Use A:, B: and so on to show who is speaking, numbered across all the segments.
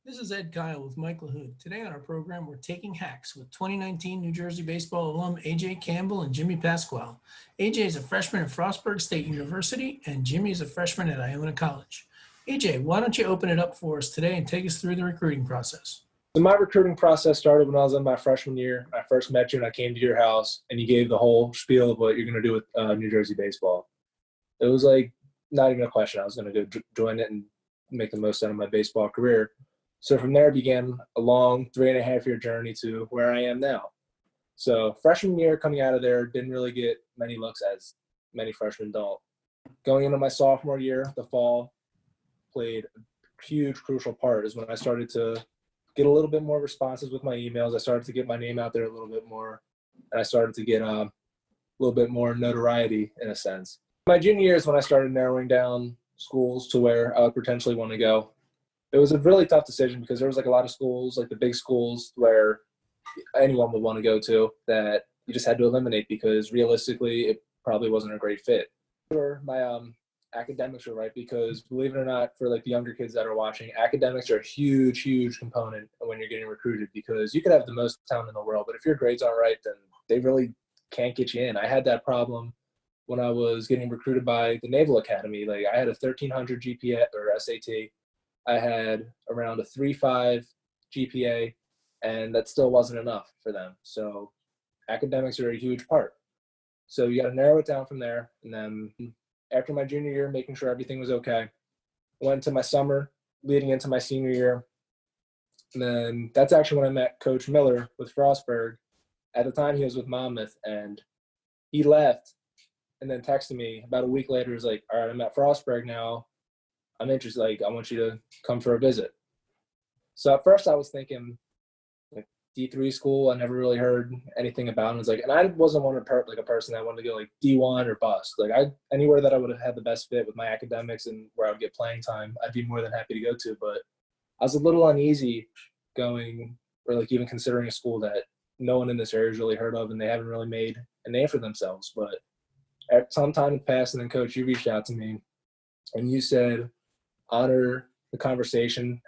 A: This is Ed Kyle with Mike LaHood. Today on our program, we're taking hacks with 2019 New Jersey baseball alum AJ Campbell and Jimmy Pasquale. AJ is a freshman at Frostburg State University, and Jimmy is a freshman at Iona College. AJ, why don't you open it up for us today and take us through the recruiting process?
B: So my recruiting process started when I was in my freshman year. I first met you and I came to your house and you gave the whole spiel of what you're going to do with New Jersey baseball. It was like not even a question. I was going to go join it and make the most out of my baseball career. So from there began a long 3.5-year journey to where I am now. So freshman year coming out of there, didn't really get many looks as many freshmen don't. Going into my sophomore year, the fall played a huge crucial part is when I started to get a little bit more responses with my emails. I started to get my name out there a little bit more, and I started to get a little bit more notoriety in a sense. My junior year is when I started narrowing down schools to where I would potentially want to go. It was a really tough decision because there was like a lot of schools, like the big schools where anyone would want to go to that you just had to eliminate because realistically it probably wasn't a great fit. My academics were right because believe it or not, for like the younger kids that are watching, academics are a huge component when you're getting recruited because you could have the most talent in the world, but if your grades aren't right, then they really can't get you in. I had that problem when I was getting recruited by the Naval Academy. Like I had a 1300 GPA or SAT. I had around a 3.5 GPA, and that still wasn't enough for them. So academics are a huge part. So you got to narrow it down from there. And then after my junior year, making sure everything was okay, went to my summer leading into my senior year. And then that's actually when I met Coach Miller with Frostburg. At the time, he was with Monmouth, and he left and then texted me about a week later. He was like, all right, I'm at Frostburg now. I'm interested. Like, I want you to come for a visit. So at first I was thinking like D3 school. I never really heard anything about it. It was like, and I wasn't a person that wanted to go like D1 or bust. Like anywhere that I would have had the best fit with my academics and where I would get playing time, I'd be more than happy to go to. But I was a little uneasy going or like even considering a school that no one in this area has really heard of and they haven't really made a name for themselves. But at some time had passed, and then Coach, you reached out to me and you said, honor the conversation,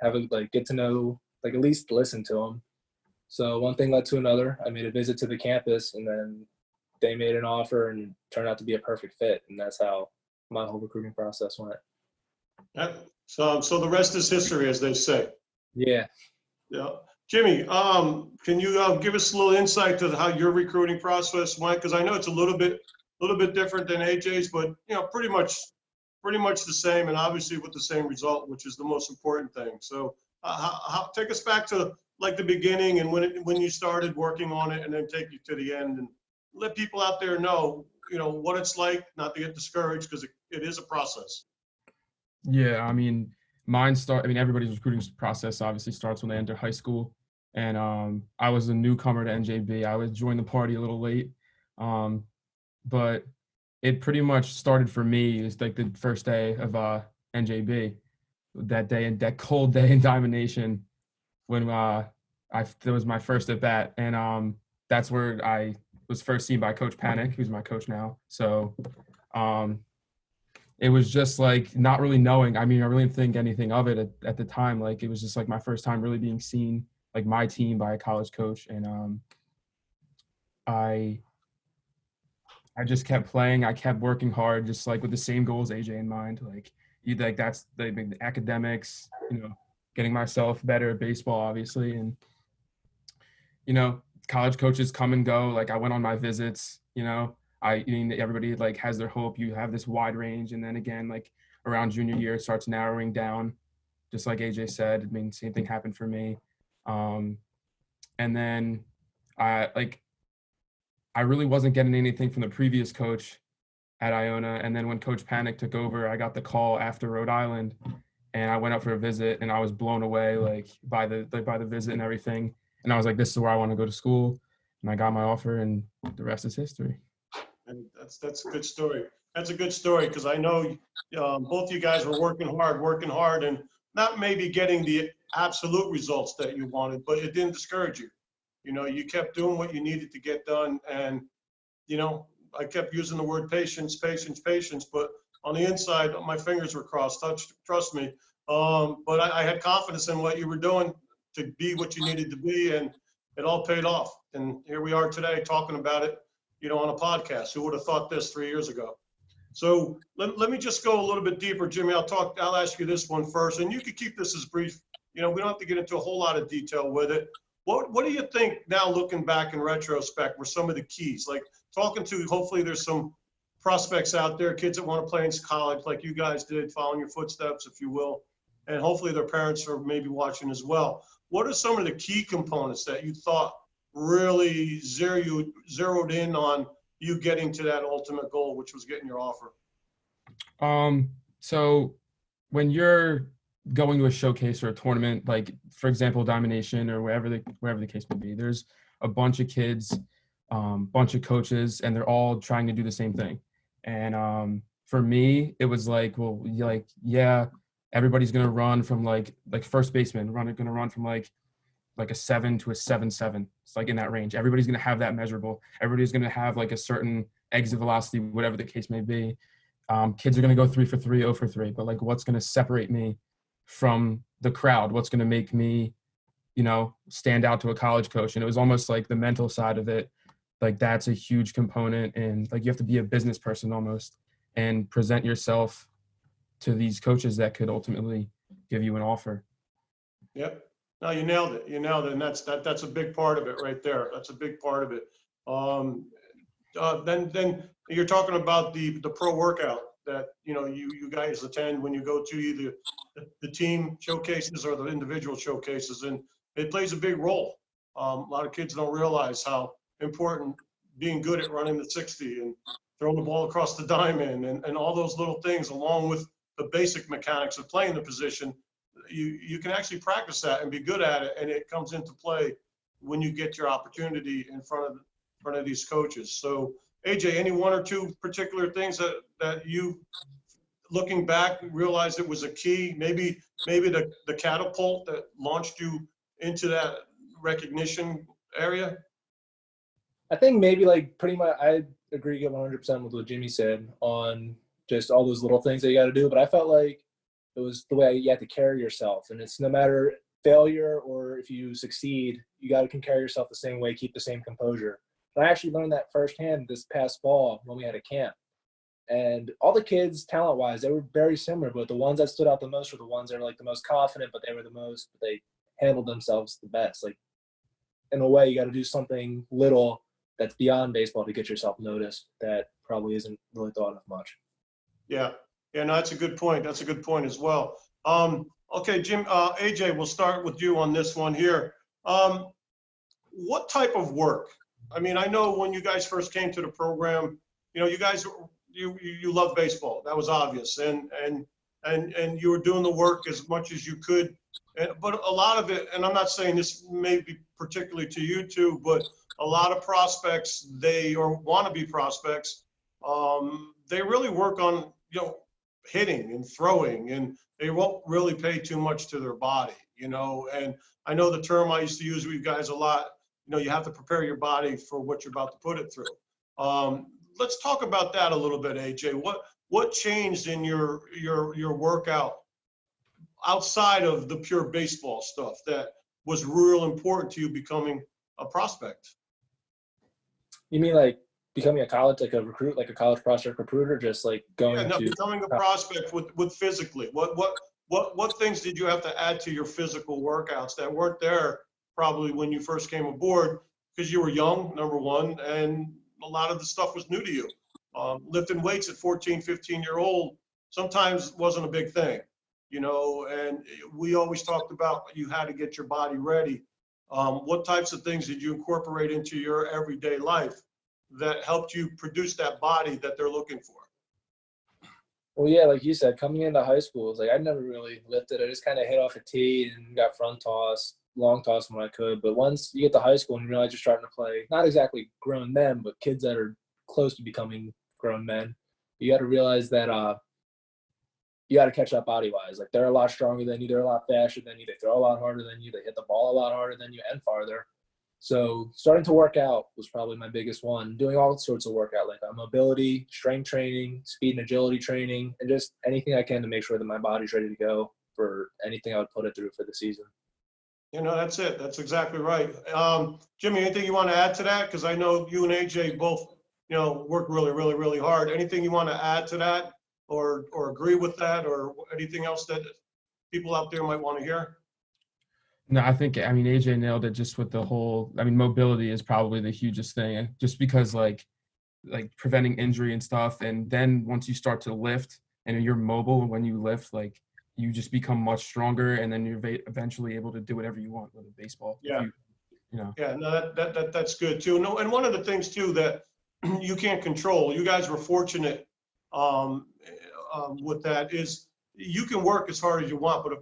B: get to know, like at least listen to them. So one thing led to another. I made a visit to the campus, and then they made an offer and turned out to be a perfect fit. And that's how my whole recruiting process went.
C: So the rest is history, as they say.
B: Yeah.
C: Yeah. Jimmy, can you give us a little insight to how your recruiting process went? Because I know it's a little bit different than AJ's, but pretty much the same, and obviously with the same result, which is the most important thing. So take us back to like the beginning and when you started working on it, and then take you to the end and let people out there know, what it's like, not to get discouraged because it is a process.
D: Yeah, I mean, everybody's recruiting process obviously starts when they enter high school. And I was a newcomer to NJB. I was joined the party a little late. But it pretty much started for me. It was like the first day of NJB, that cold day in Diamond Nation when that was my first at bat, and that's where I was first seen by Coach Panic, who's my coach now. So it was just like not really knowing. I mean, I really didn't think anything of it at the time. Like it was just like my first time really being seen, like my team by a college coach, and I just kept playing. I kept working hard, just like with the same goals AJ in mind. That's the academics, getting myself better at baseball, obviously. And, college coaches come and go. Like I went on my visits, everybody like has their hope. You have this wide range. And then again, like around junior year, it starts narrowing down, just like AJ said. I mean, same thing happened for me. And then I really wasn't getting anything from the previous coach at Iona. And then when Coach Panic took over, I got the call after Rhode Island, and I went up for a visit, and I was blown away by the visit and everything. And I was like, this is where I want to go to school. And I got my offer, and the rest is history.
C: And that's a good story. That's a good story because I know both you guys were working hard, and not maybe getting the absolute results that you wanted, but it didn't discourage you. You kept doing what you needed to get done. And, I kept using the word patience, but on the inside, my fingers were crossed. Trust me, But I had confidence in what you were doing to be what you needed to be, and it all paid off. And here we are today talking about it, on a podcast. Who would have thought this 3 years ago? So let me just go a little bit deeper, Jimmy. I'll ask you this one first, and you can keep this as brief. We don't have to get into a whole lot of detail with it. What do you think now, looking back in retrospect, were some of the keys? Like talking to, hopefully there's some prospects out there, kids that want to play in college like you guys did, following your footsteps, if you will. And hopefully their parents are maybe watching as well. What are some of the key components that you thought really zeroed in on you getting to that ultimate goal, which was getting your offer?
D: So when you're going to a showcase or a tournament, like for example, Domination or wherever the case may be, there's a bunch of kids, bunch of coaches, and they're all trying to do the same thing. And for me, it was like, well, yeah, everybody's gonna run from like first baseman, gonna run from like a 7 to a 7.7. It's like in that range. Everybody's gonna have that measurable. Everybody's gonna have like a certain exit velocity, whatever the case may be. Kids are gonna go 3 for 3, 0 for 3. But like, what's gonna separate me from the crowd? What's gonna make me, stand out to a college coach? And it was almost like the mental side of it. Like that's a huge component, and like you have to be a business person almost and present yourself to these coaches that could ultimately give you an offer.
C: Yep. No, you nailed it. And that's a big part of it right there. That's a big part of it. Then you're talking about the pro workout that, you guys attend when you go to either the team showcases or the individual showcases, and it plays a big role. A lot of kids don't realize how important being good at running the 60 and throwing the ball across the diamond and all those little things, along with the basic mechanics of playing the position. You can actually practice that and be good at it, and it comes into play when you get your opportunity in front of these coaches. So AJ, any one or two particular things that you, looking back, realized it was a key, maybe the catapult that launched you into that recognition area?
B: I think maybe like pretty much I agree 100% with what Jimmy said on just all those little things that you got to do. But I felt like it was the way you have to carry yourself. And it's no matter failure or if you succeed, you got to carry yourself the same way, keep the same composure. And I actually learned that firsthand this past fall when we had a camp. And all the kids, talent-wise, they were very similar, but the ones that stood out the most were the ones that were like the most confident, but they handled themselves the best. Like, in a way, you got to do something little that's beyond baseball to get yourself noticed that probably isn't really thought of much.
C: Yeah, no, that's a good point. That's a good point as well. Okay, Jim, AJ, we'll start with you on this one here. What type of work? I mean, I know when you guys first came to the program, you guys, you love baseball. That was obvious, and you were doing the work as much as you could. But a lot of it, and I'm not saying this may be particularly to you two, but a lot of prospects, or wannabe prospects, they really work on, hitting and throwing, and they won't really pay too much to their body, and I know the term I used to use with you guys a lot, you have to prepare your body for what you're about to put it through. Let's talk about that a little bit, AJ. What changed in your workout outside of the pure baseball stuff that was real important to you becoming a prospect?
B: You mean like becoming a college, like a recruit, like a college prospect recruiter, just like going to
C: becoming a prospect with physically. What things did you have to add to your physical workouts that weren't there probably when you first came aboard, because you were young, number one, and a lot of the stuff was new to you. Lifting weights at 14, 15-year-old sometimes wasn't a big thing, and we always talked about you had to get your body ready. What types of things did you incorporate into your everyday life that helped you produce that body that they're looking for?
B: Well, yeah, like you said, coming into high school, it's like I never really lifted. I just kind of hit off a tee and got front toss, long toss when I could. But once you get to high school and you realize you're starting to play, not exactly grown men, but kids that are close to becoming grown men, you got to realize that you got to catch up body-wise. Like, they're a lot stronger than you. They're a lot faster than you. They throw a lot harder than you. They hit the ball a lot harder than you and farther. So starting to work out was probably my biggest one. Doing all sorts of workout, like mobility, strength training, speed and agility training, and just anything I can to make sure that my body's ready to go for anything I would put it through for the season.
C: You know, that's it. That's exactly right. Jimmy, anything you want to add to that? Because I know you and AJ both, work really, really, really hard. Anything you want to add to that or agree with that or anything else that people out there might want to hear?
D: No, I think, AJ nailed it just with the whole, mobility is probably the hugest thing, just because like preventing injury and stuff. And then once you start to lift and you're mobile when you lift, like you just become much stronger, and then you're eventually able to do whatever you want with a baseball.
C: Yeah.
D: Yeah,
C: no, that's good too. No, and one of the things too that you can't control, you guys were fortunate with that, is you can work as hard as you want, but if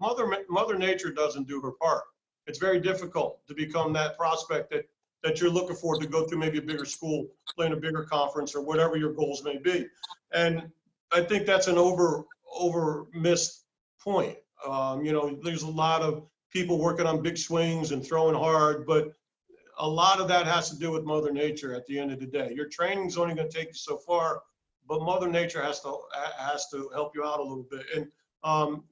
C: Mother Nature doesn't do her part, it's very difficult to become that prospect that you're looking for to go through maybe a bigger school, play in a bigger conference, or whatever your goals may be. And I think that's an over missed point. There's a lot of people working on big swings and throwing hard, but a lot of that has to do with Mother Nature at the end of the day. Your training's only going to take you so far, but Mother Nature has to help you out a little bit. And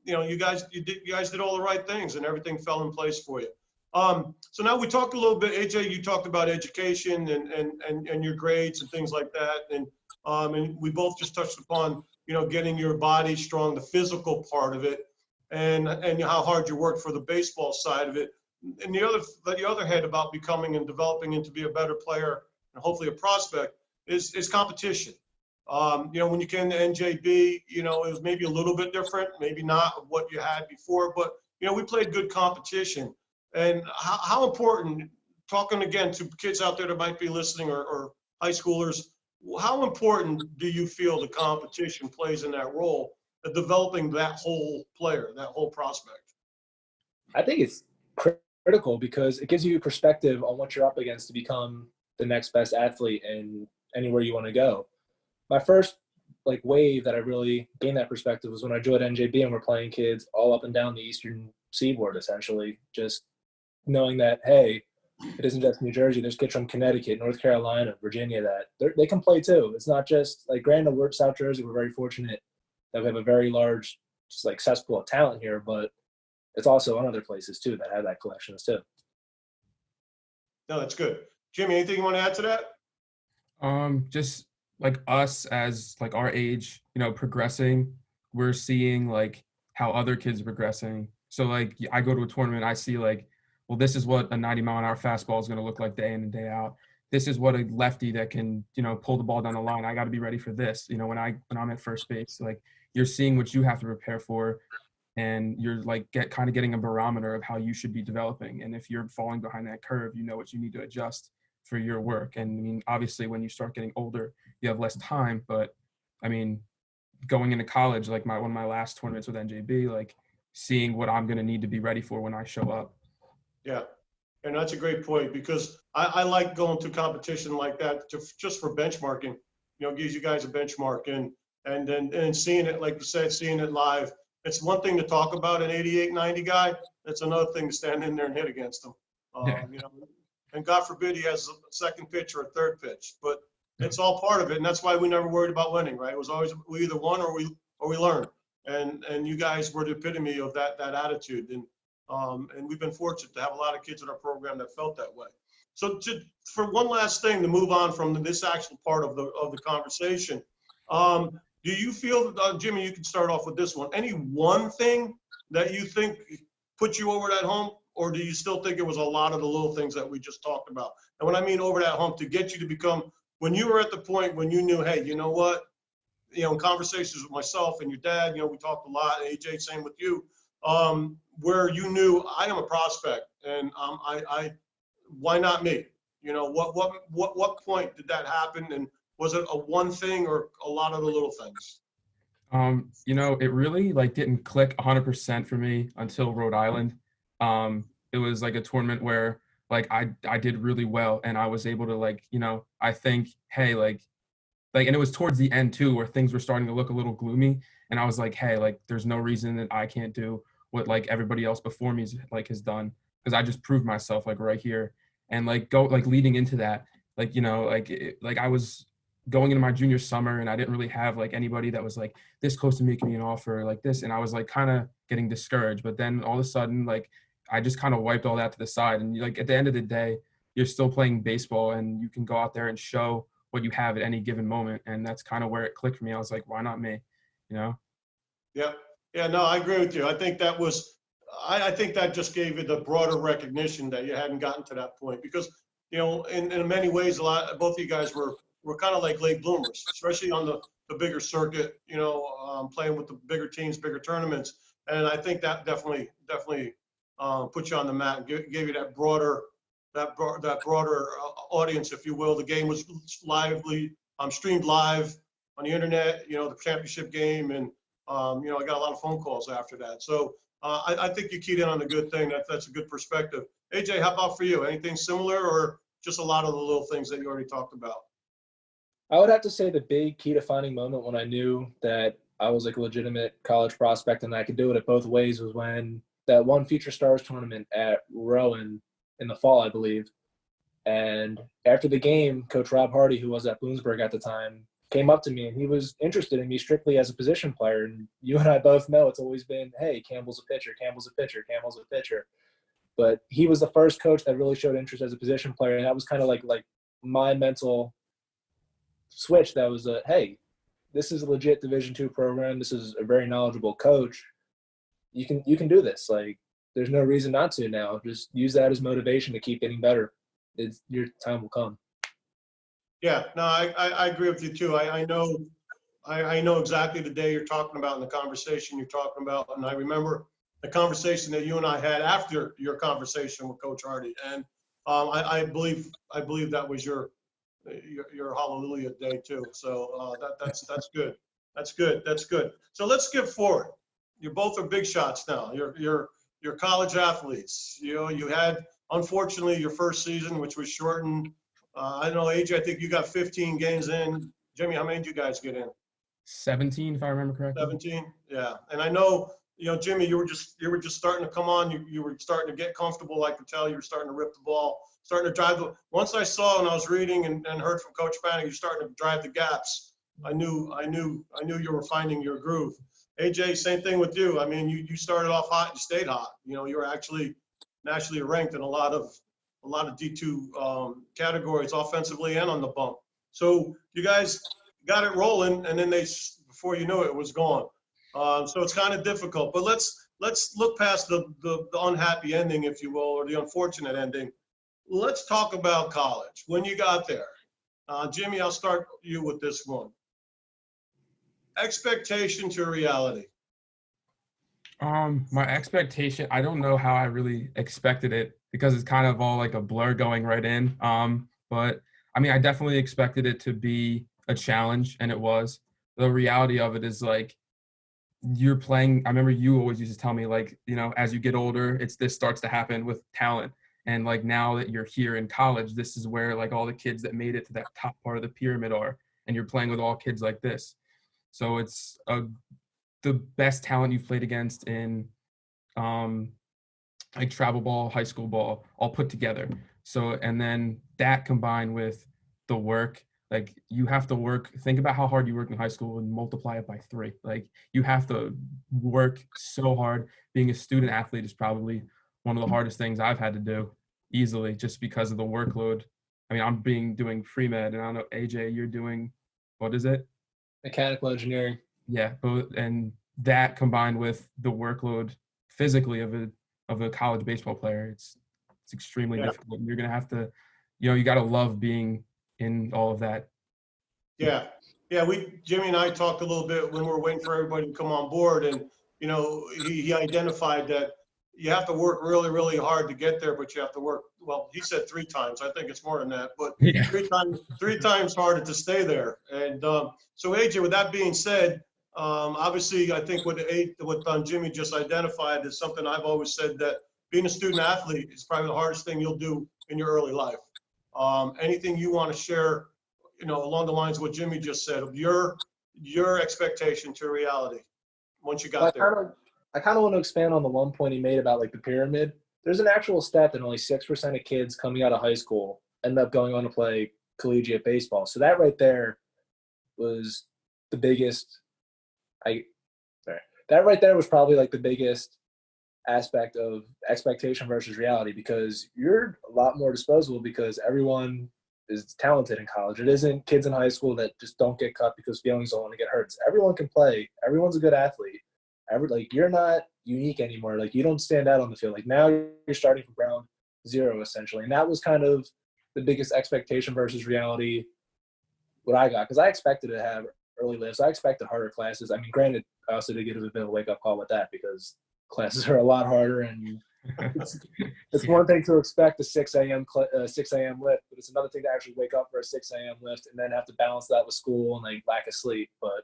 C: you guys did all the right things, and everything fell in place for you. So now we talked a little bit, AJ, you talked about education and your grades and things like that. And we both just touched upon, getting your body strong, the physical part of it, and how hard you work for the baseball side of it. And the other head about becoming and developing into be a better player and hopefully a prospect is competition. When you came to NJB, it was maybe a little bit different, maybe not what you had before, but, we played good competition. And how important, talking again to kids out there that might be listening or high schoolers, how important do you feel the competition plays in that role of developing that whole player, that whole prospect?
B: I think it's critical because it gives you perspective on what you're up against to become the next best athlete in anywhere you want to go. My first wave that I really gained that perspective was when I joined NJB and we're playing kids all up and down the Eastern Seaboard, essentially, just knowing that, hey, it isn't just New Jersey. There's kids from Connecticut, North Carolina, Virginia that they can play too. It's not just granted, we're South Jersey. We're very fortunate that we have a very large cesspool of talent here, but it's also in other places too that have that collections too.
C: No, that's good. Jimmy, anything you want to add to that?
D: Just us as our age, progressing, we're seeing how other kids are progressing. So I go to a tournament, I see well, this is what a 90-mile-an-hour fastball is going to look like day in and day out. This is what a lefty that can, pull the ball down the line. I got to be ready for this. When I'm at first base, you're seeing what you have to prepare for, and you're getting a barometer of how you should be developing. And if you're falling behind that curve, you know what you need to adjust for your work. And obviously, when you start getting older, you have less time. But going into college, one of my last tournaments with NJB, seeing what I'm going to need to be ready for when I show up.
C: Yeah, and that's a great point because I like going to competition like that just for benchmarking. Gives you guys a benchmark and then seeing it, like you said, seeing it live. It's one thing to talk about an 88, 90 guy. It's another thing to stand in there and hit against him. And God forbid he has a second pitch or a third pitch, but it's all part of it, and that's why we never worried about winning. Right? It was always we either won or we learned, and you guys were the epitome of that attitude. And we've been fortunate to have a lot of kids in our program that felt that way. So for one last thing to move on from this actual part of the conversation, do you feel, Jimmy, you can start off with this one. Any one thing that you think put you over that hump, or do you still think it was a lot of the little things that we just talked about? And when I mean over that hump, to get you to become, when you were at the point when you knew, hey, you know what, in conversations with myself and your dad, we talked a lot, AJ, same with you, where you knew I am a prospect and I why not me? What point did that happen, and was it a one thing or a lot of the little things?
D: It really didn't click 100% for me until Rhode Island. It was a tournament where I did really well, and I was able to I think, hey, and it was towards the end too, where things were starting to look a little gloomy, and I was hey, there's no reason that I can't do what everybody else before me has done, because I just proved myself right here. And leading into that, I was going into my junior summer, and I didn't really have anybody that was this close to making me an offer like this, and I was kind of getting discouraged. But then all of a sudden, like, I just kind of wiped all that to the side. And like at the end of the day, you're still playing baseball and you can go out there and show what you have at any given moment. And that's kind of where it clicked for me. I was like, why not me? You know?
C: Yeah. Yeah, no, I agree with you. I think that was, I think that just gave you the broader recognition that you hadn't gotten to that point because, you know, in many ways, both of you guys were kind of like late bloomers, especially on the bigger circuit, you know, playing with the bigger teams, bigger tournaments. And I think that definitely put you on the map and gave you that broader audience, if you will. The game was lively, streamed live on the internet, you know, the championship game. And, you know, I got a lot of phone calls after that. So I think you keyed in on a good thing. That's a good perspective. AJ, how about for you? Anything similar or just a lot of the little things that you already talked about?
B: I would have to say the big key defining moment when I knew that I was like a legitimate college prospect and I could do it at both ways was when that one Future Stars tournament at Rowan in the fall, I believe. And after the game, Coach Rob Hardy, who was at Bloomsburg at the time, came up to me and he was interested in me strictly as a position player. And you and I both know it's always been, hey, Campbell's a pitcher, Campbell's a pitcher, Campbell's a pitcher. But he was the first coach that really showed interest as a position player. And that was kind of like my mental switch that was hey, this is a legit Division II program. This is a very knowledgeable coach. You can do this. Like, there's no reason not to now. Just use that as motivation to keep getting better. Your time will come.
C: Yeah, no, I agree with you too. I know exactly the day you're talking about and the conversation you're talking about. And I remember the conversation that you and I had after your conversation with Coach Hardy. And I believe that was your hallelujah day too. So that's good. That's good. So let's skip forward. You both are big shots now. You're college athletes. You know, you had, unfortunately, your first season, which was shortened. I don't know, AJ, I think you got 15 games in. Jimmy, how many did you guys get in?
D: 17, if I remember correctly.
C: 17? Yeah. And I know, you know, Jimmy, you were just starting to come on. You were starting to get comfortable. I could tell you were starting to rip the ball, starting to drive once I saw and I was reading and heard from Coach Fanning, you're starting to drive the gaps. I knew you were finding your groove. AJ, same thing with you. I mean, you started off hot, you stayed hot. You know, you were actually nationally ranked in a lot of D2 categories, offensively and on the bump. So you guys got it rolling, and then before you knew it, it was gone. So it's kind of difficult. But let's look past the unhappy ending, if you will, or the unfortunate ending. Let's talk about college. When you got there, Jimmy, I'll start you with this one. Expectation to reality.
D: My expectation, I don't know how I really expected it because it's kind of all like a blur going right in. But I mean, I definitely expected it to be a challenge, and it was. The reality of it is like you're playing. I remember you always used to tell me, like, you know, as you get older, this starts to happen with talent. And like now that you're here in college, this is where like all the kids that made it to that top part of the pyramid are, and you're playing with all kids like this. So it's the best talent you've played against in like travel ball, high school ball, all put together. So, and then that combined with the work, like you have to work, think about how hard you worked in high school and multiply it by 3. Like you have to work so hard. Being a student athlete is probably one of the hardest things I've had to do easily just because of the workload. I mean, I'm doing pre-med, and I don't know, AJ, you're doing, what is it?
B: Mechanical engineering.
D: Yeah, both, and that combined with the workload physically of a college baseball player, it's extremely difficult. You're gonna have to, you know, you got to love being in all of that.
C: Yeah, Jimmy and I talked a little bit when we were waiting for everybody to come on board, and you know, he identified that you have to work really, really hard to get there, but you have to work. Well, he said 3 times. I think it's more than that, but
D: Yeah.
C: 3 times harder to stay there. And so, AJ, with that being said, obviously, I think what Jimmy just identified is something I've always said, that being a student athlete is probably the hardest thing you'll do in your early life. Anything you want to share, you know, along the lines of what Jimmy just said, of your expectation to reality once you got there?
B: I kind of want to expand on the one point he made about like the pyramid. There's an actual stat that only 6% of kids coming out of high school end up going on to play collegiate baseball. So that right there was the biggest that right there was probably like the biggest aspect of expectation versus reality, because you're a lot more disposable because everyone is talented in college. It isn't kids in high school that just don't get cut because feelings don't want to get hurt. Everyone can play. Everyone's a good athlete. Like, you're not unique anymore. Like, you don't stand out on the field. Like, now you're starting from ground zero essentially, and that was kind of the biggest expectation versus reality. What I got, because I expected to have early lifts. I expected harder classes. I mean, granted, I also did get a bit of a wake up call with that because classes are a lot harder, and it's one thing to expect a 6 a.m. lift, but it's another thing to actually wake up for a 6 a.m. lift and then have to balance that with school and like lack of sleep. But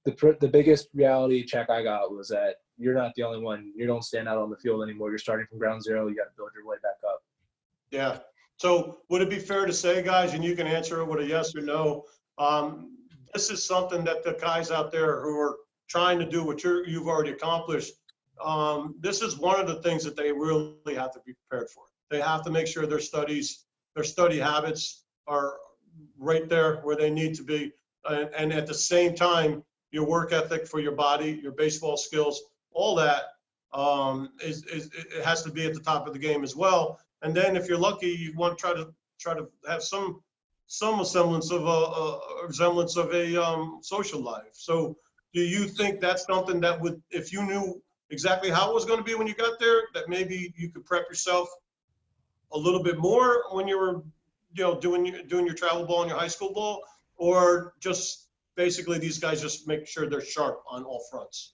B: the biggest reality check I got was that you're not the only one. You don't stand out on the field anymore. You're starting from ground zero. You got to build your way back up.
C: Yeah. So would it be fair to say, guys, and you can answer it with a yes or no, this is something that the guys out there who are trying to do what you've already accomplished, this is one of the things that they really have to be prepared for. They have to make sure their study habits are right there where they need to be. And at the same time, your work ethic for your body, your baseball skills, all that it has to be at the top of the game as well. And then if you're lucky, you want to try to have some semblance of a social life. So do you think that's something that would, if you knew exactly how it was going to be when you got there, that maybe you could prep yourself a little bit more when you were, doing your travel ball and your high school ball, or just basically these guys just make sure they're sharp on all fronts?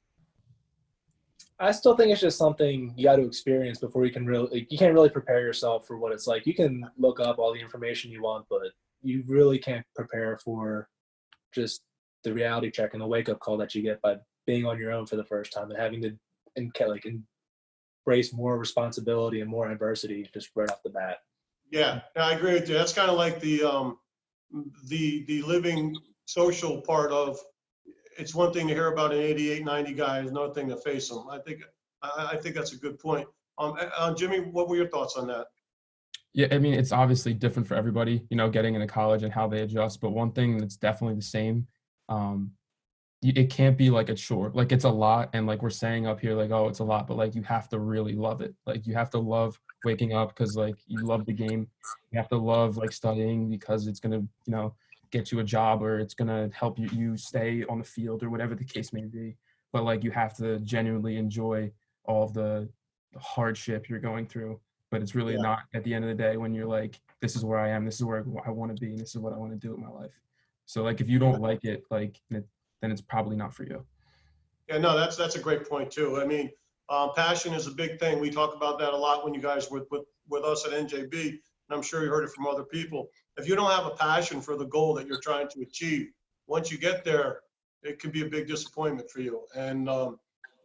B: I still think it's just something you got to experience before you can you can't really prepare yourself for what it's like. You can look up all the information you want, but you really can't prepare for just the reality check and the wake up call that you get by being on your own for the first time and having to embrace more responsibility and more adversity just right off the bat.
C: Yeah, I agree with you. That's kind of like the living social part of. It's one thing to hear about an 88, 90 guy. It's another thing to face them. I think that's a good point. Jimmy, what were your thoughts on that?
D: Yeah, I mean, it's obviously different for everybody, getting into college and how they adjust. But one thing that's definitely the same, it can't be like a chore. Like, it's a lot, and like we're saying up here, like, oh, it's a lot, but like you have to really love it. Like, you have to love waking up because like you love the game. You have to love like studying because it's gonna, get you a job, or it's gonna help you stay on the field, or whatever the case may be. But like you have to genuinely enjoy all of the hardship you're going through. But it's really not at the end of the day when you're like, this is where I am, this is where I want to be, and this is what I want to do with my life. So like if you don't like it, like then it's probably not for you.
C: Yeah, no, that's a great point too. I mean, passion is a big thing. We talk about that a lot when you guys were with us at NJB, and I'm sure you heard it from other people. If you don't have a passion for the goal that you're trying to achieve, once you get there, it can be a big disappointment for you. And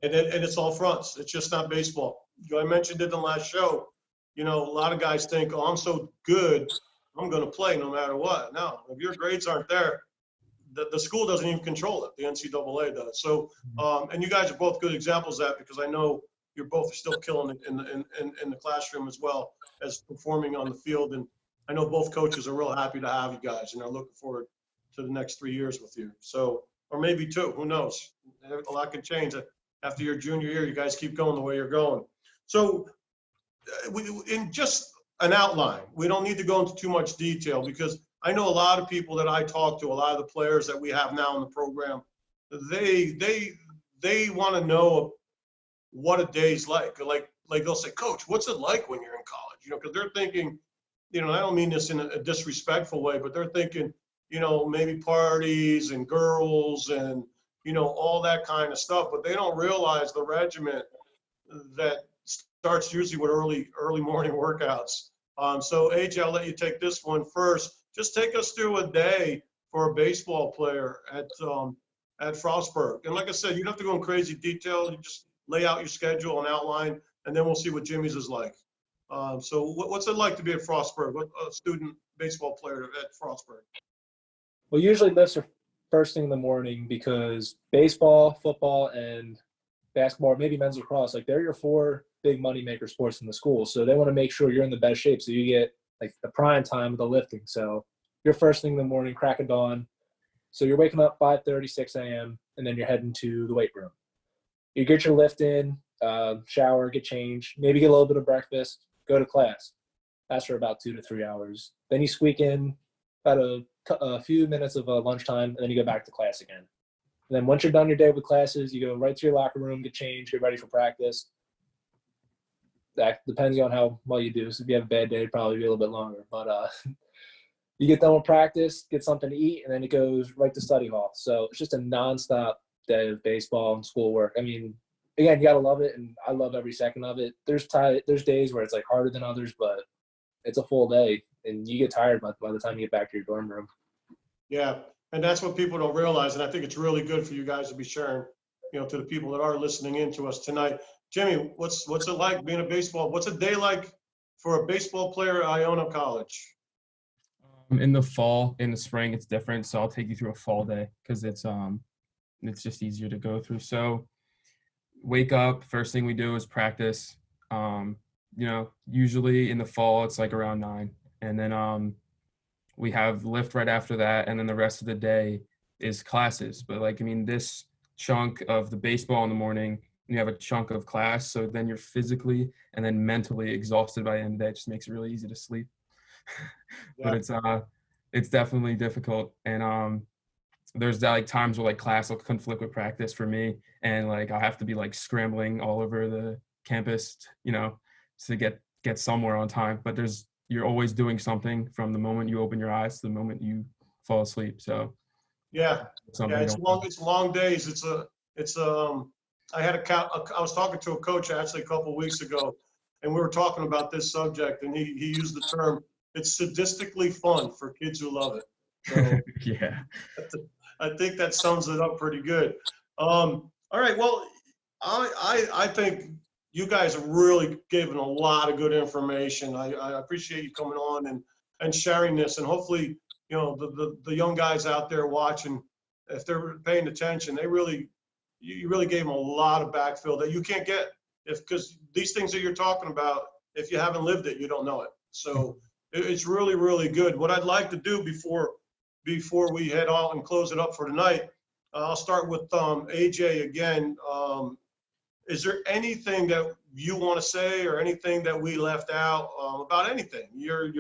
C: it's all fronts. It's just not baseball. I mentioned it in the last show. A lot of guys think, oh, I'm so good, I'm going to play no matter what. No, if your grades aren't there, the school doesn't even control it. The NCAA does. So, and you guys are both good examples of that, because I know you're both still killing it in the classroom as well as performing on the field. And I know both coaches are real happy to have you guys, and are looking forward to the next 3 years with you. So, or maybe 2, who knows? A lot can change after your junior year. You guys keep going the way you're going. So, in just an outline, we don't need to go into too much detail, because I know a lot of people that I talk to, a lot of the players that we have now in the program, they want to know what a day's like. Like they'll say, Coach, what's it like when you're in college? Because they're thinking, I don't mean this in a disrespectful way, but they're thinking, maybe parties and girls and, all that kind of stuff. But they don't realize the regiment that starts usually with early morning workouts. So AJ, I'll let you take this one first. Just take us through a day for a baseball player at Frostburg. And like I said, you don't have to go in crazy detail. You just lay out your schedule and outline, and then we'll see what Jimmy's is like. So what's it like to be at Frostburg? What a student baseball player at Frostburg?
B: Well, usually lifts are first thing in the morning, because baseball, football, and basketball, maybe men's lacrosse, like they're your 4 big money maker sports in the school. So they want to make sure you're in the best shape, so you get like the prime time of the lifting. So you're first thing in the morning, crack of dawn. So you're waking up 5:30, 6 a.m., and then you're heading to the weight room. You get your lift in, shower, get changed, maybe get a little bit of breakfast, go to class. That's for about 2 to 3 hours. Then you squeak in about a few minutes of lunchtime, and then you go back to class again. And then once you're done your day with classes, you go right to your locker room, get changed, get ready for practice. That depends on how well you do. So if you have a bad day, it'd probably be a little bit longer. But you get done with practice, get something to eat, and then it goes right to study hall. So it's just a nonstop day of baseball and schoolwork. I mean, again, you got to love it, and I love every second of it. There's days where it's like harder than others, but it's a full day, and you get tired by the time you get back to your dorm room.
C: Yeah, and that's what people don't realize, and I think it's really good for you guys to be sharing, to the people that are listening in to us tonight. Jimmy, what's it like being what's a day like for a baseball player at Iona College?
D: In the fall, in the spring, it's different. So I'll take you through a fall day because it's just easier to go through. So wake up, first thing we do is practice. Usually in the fall it's like around 9, and then we have lift right after that, and then the rest of the day is classes. But this chunk of the baseball in the morning, you have a chunk of class, so then you're physically and then mentally exhausted by the end of the day. It just makes it really easy to sleep.
C: Yeah.
D: But it's definitely difficult, and there's times where class will conflict with practice for me, and I'll have to be scrambling all over the campus, to get somewhere on time. But you're always doing something from the moment you open your eyes to the moment you fall asleep. So
C: yeah, it's long days. I was talking to a coach actually a couple of weeks ago, and we were talking about this subject, and he used the term, it's sadistically fun for kids who love it. So
D: yeah.
C: I think that sums it up pretty good. All right. Well, I think you guys have really given a lot of good information. I appreciate you coming on and sharing this, and hopefully, the young guys out there watching, if they're paying attention, you really gave them a lot of backfill that you can't get because these things that you're talking about, if you haven't lived it, you don't know it. So it's really, really good. What I'd like to do before we head out and close it up for tonight, I'll start with AJ again. Is there anything that you want to say or anything that we left out about anything? Your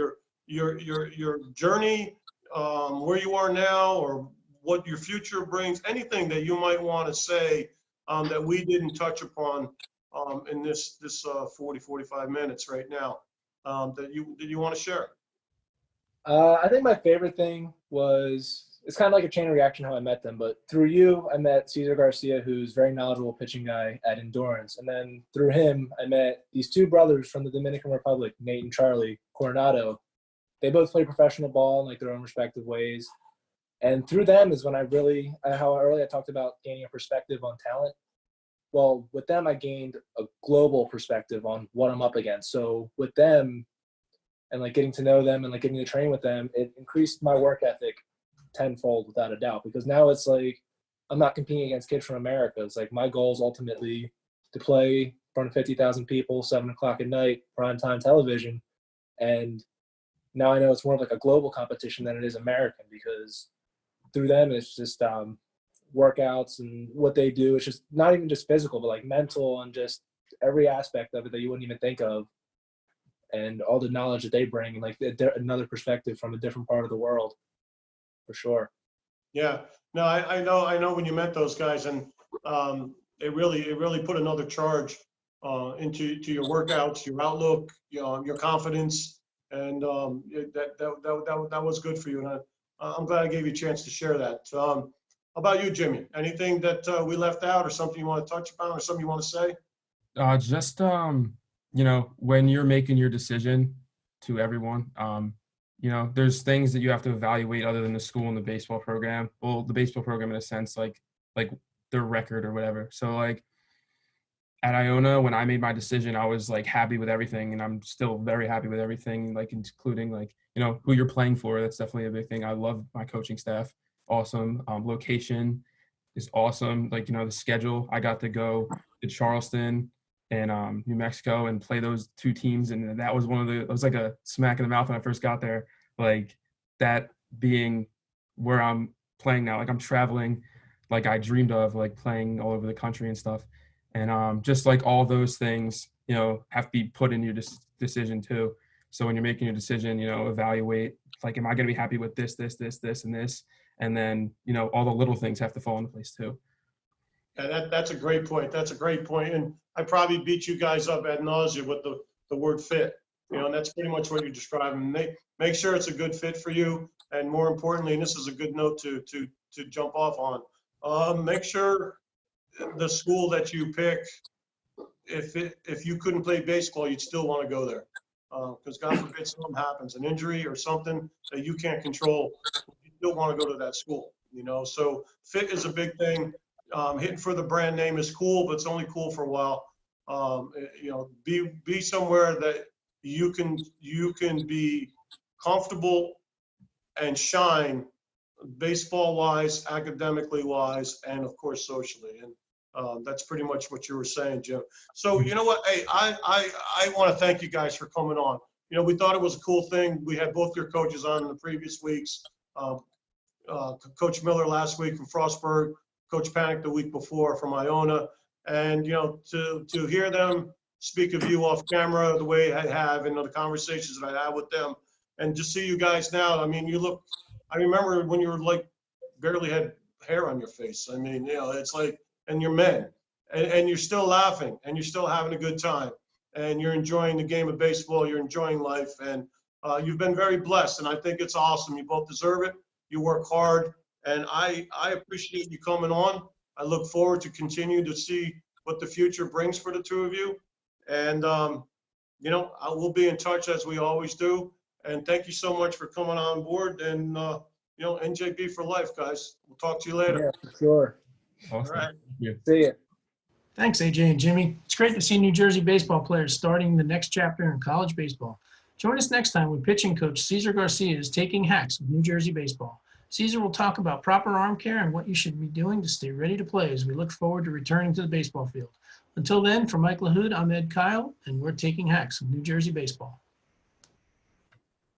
C: journey, where you are now, or what your future brings? Anything that you might want to say that we didn't touch upon in this 45 minutes right now that you want to share?
B: I think my favorite thing was, it's kind of like a chain reaction how I met them, but through you, I met Cesar Garcia, who's very knowledgeable pitching guy at Endurance. And then through him, I met these two brothers from the Dominican Republic, Nate and Charlie Coronado. They both play professional ball in their own respective ways. And through them is when how earlier I talked about gaining a perspective on talent. Well, with them, I gained a global perspective on what I'm up against. So with them and getting to know them and getting to train with them, it increased my work ethic tenfold without a doubt, because now it's I'm not competing against kids from America. It's my goal is ultimately to play in front of 50,000 people, 7 o'clock at night, primetime television. And now I know it's more of a global competition than it is American, because through them, it's just workouts and what they do. It's just not even just physical, but mental and just every aspect of it that you wouldn't even think of. And all the knowledge that they bring, and another perspective from a different part of the world, for sure.
C: Yeah, no, I know when you met those guys, and it really put another charge into your workouts, your outlook, your confidence, and that was good for you. And I'm glad I gave you a chance to share that. How about you, Jimmy? Anything that we left out, or something you want to touch upon, or something you want to say?
D: Just when you're making your decision to everyone, there's things that you have to evaluate other than the school and the baseball program. Well, the baseball program in a sense, like their record or whatever. So at Iona, when I made my decision, I was happy with everything, and I'm still very happy with everything, including who you're playing for. That's definitely a big thing. I love my coaching staff. Awesome. Location is awesome. The schedule. I got to go to Charleston and New Mexico and play those two teams, and that was it was like a smack in the mouth when I first got there. That being where I'm playing now, I'm traveling, I dreamed of, playing all over the country and stuff. And just like all those things, have to be put in your decision too. So when you're making your decision, evaluate, like, am I going to be happy with this, and this? And then, all the little things have to fall into place too.
C: Yeah, that's a great point. That's a great point. And I probably beat you guys up ad nauseum with the word fit. And that's pretty much what you're describing. Make sure it's a good fit for you. And more importantly, and this is a good note to jump off on, make sure the school that you pick, if you couldn't play baseball, you'd still want to go there. Because God forbid something happens, an injury or something that you can't control, you still want to go to that school. So fit is a big thing. Hitting for the brand name is cool, but it's only cool for a while. Be somewhere that you can be comfortable and shine, baseball wise, academically wise, and of course socially. And that's pretty much what you were saying, Jim. So you know what? Hey, I want to thank you guys for coming on. We thought it was a cool thing. We had both your coaches on in the previous weeks. Coach Miller last week from Frostburg, Coach Panic the week before from Iona. And, to hear them speak of you off camera the way I have, and the conversations that I had with them, and just see you guys now. I mean, I remember when you were like barely had hair on your face. I mean, it's like, and you're men, and you're still laughing, and you're still having a good time, and you're enjoying the game of baseball. You're enjoying life, and you've been very blessed, and I think it's awesome. You both deserve it. You work hard, and I appreciate you coming on. I look forward to continue to see what the future brings for the two of you. And, I will be in touch as we always do. And thank you so much for coming on board. And, NJB for life, guys. We'll talk to you later.
B: Yeah, for sure.
D: Awesome.
C: All right.
D: Thank you.
B: See ya.
A: Thanks, AJ and Jimmy. It's great to see New Jersey baseball players starting the next chapter in college baseball. Join us next time when pitching coach Cesar Garcia is taking hacks with New Jersey baseball. Cesar will talk about proper arm care and what you should be doing to stay ready to play as we look forward to returning to the baseball field. Until then, for Mike LaHood, I'm Ed Kyle, and we're taking hacks with New Jersey baseball.